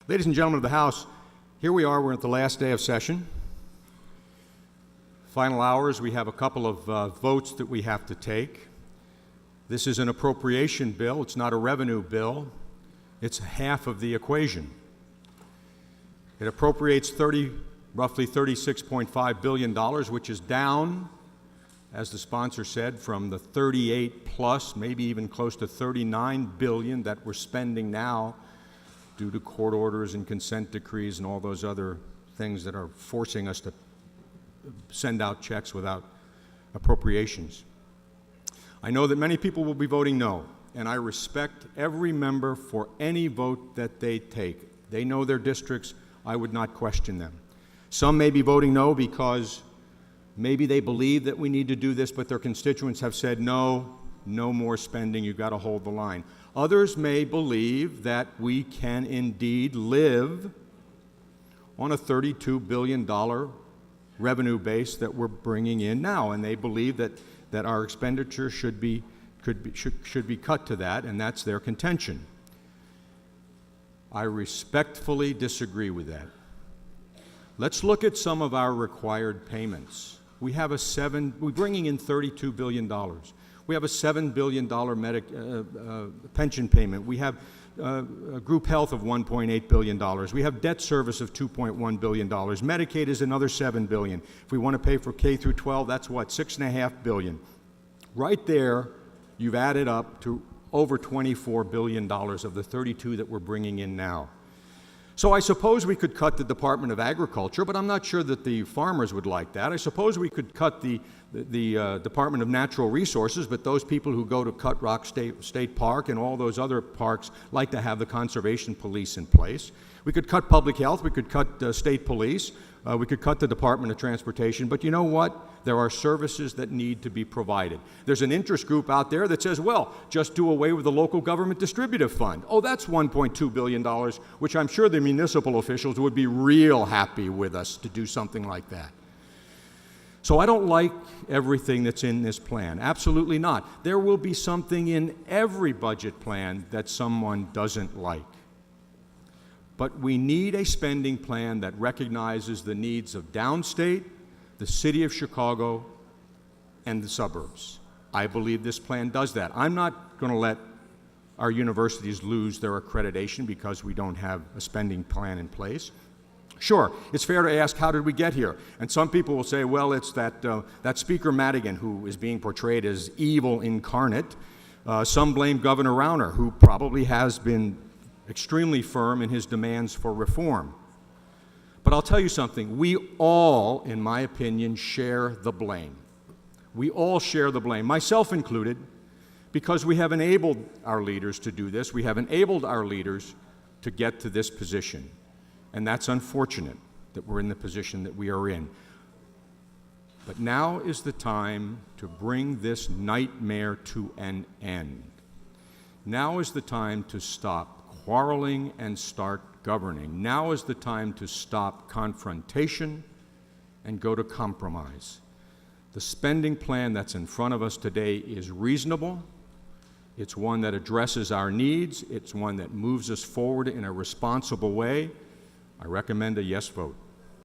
Ladies and gentlemen of the House, here we are, we're at the last day of session. Final hours, we have a couple of votes that we have to take. This is an appropriation bill, it's not a revenue bill. It's half of the equation. It appropriates roughly $36.5 billion, which is down, as the sponsor said, from the 38 plus, maybe even close to 39 billion that we're spending now due to court orders and consent decrees and all those other things that are forcing us to send out checks without appropriations. I know that many people will be voting no, and I respect every member for any vote that they take. They know their districts. I would not question them. Some may be voting no because maybe they believe that we need to do this, but their constituents have said, no, no more spending, you've got to hold the line. Others may believe that we can indeed live on a $32 billion revenue base that we're bringing in now, and they believe that our expenditure should be cut to that, and that's their contention. I respectfully disagree with that. Let's look at some of our required payments. We're bringing in $32 billion. We have a $7 billion pension payment. We have group health of $1.8 billion. We have debt service of $2.1 billion. Medicaid is another $7 billion. If we want to pay for K through 12, that's what, $6.5 billion. Right there, you've added up to over $24 billion of the 32 that we're bringing in now. So I suppose we could cut the Department of Agriculture, but I'm not sure that the farmers would like that. I suppose we could cut the Department of Natural Resources, but those people who go to Cut Rock State Park and all those other parks like to have the conservation police in place. We could cut public health, we could cut state police, we could cut the Department of Transportation, but you know what? There are services that need to be provided. There's an interest group out there that says, well, just do away with the local government distributive fund. Oh, that's $1.2 billion, which I'm sure the municipal officials would be real happy with us to do something like that. So I don't like everything that's in this plan. Absolutely not. There will be something in every budget plan that someone doesn't like. But we need a spending plan that recognizes the needs of downstate, the city of Chicago, and the suburbs. I believe this plan does that. I'm not going to let our universities lose their accreditation because we don't have a spending plan in place. Sure, it's fair to ask, how did we get here? And some people will say, well, it's that Speaker Madigan who is being portrayed as evil incarnate. Some blame Governor Rauner, who probably has been extremely firm in his demands for reform. But I'll tell you something, we all, in my opinion, share the blame. We all share the blame, myself included, because we have enabled our leaders to do this. We have enabled our leaders to get to this position. And that's unfortunate that we're in the position that we are in. But now is the time to bring this nightmare to an end. Now is the time to stop quarreling and start governing. Now is the time to stop confrontation and go to compromise. The spending plan that's in front of us today is reasonable. It's one that addresses our needs. It's one that moves us forward in a responsible way. I recommend a yes vote.